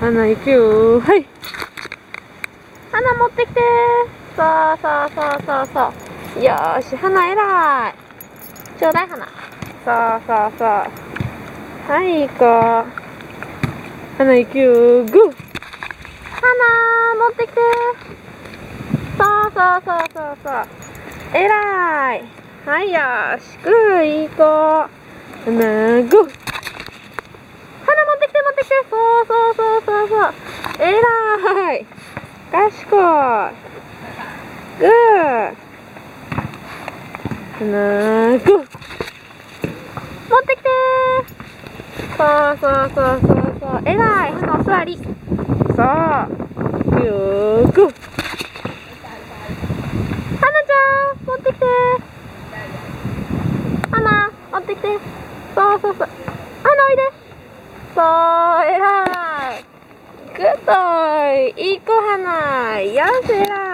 花行くよ。はい。花持ってきて。さあさあさあさあさあ。よーし、花えらい。ちょうだい花。さあさあさあ。はい、行こう。花行くよ。ゴー。花持ってきて。さあさあさあさあさあ。えらい。はい、よーし、グー、行こう。花、ゴー。花持ってきて、持ってきて。そうそうそうそうそう。えらい。賢い。グー。花、ゴー。持ってきて。そうそうそうそうそう。えらい。花お座り。そう。よー、ゴー。花ちゃん、持ってきて。花、持ってきて。そうそうそう。花おいで。そう、えらい。グッドいい子花。よし、えらい。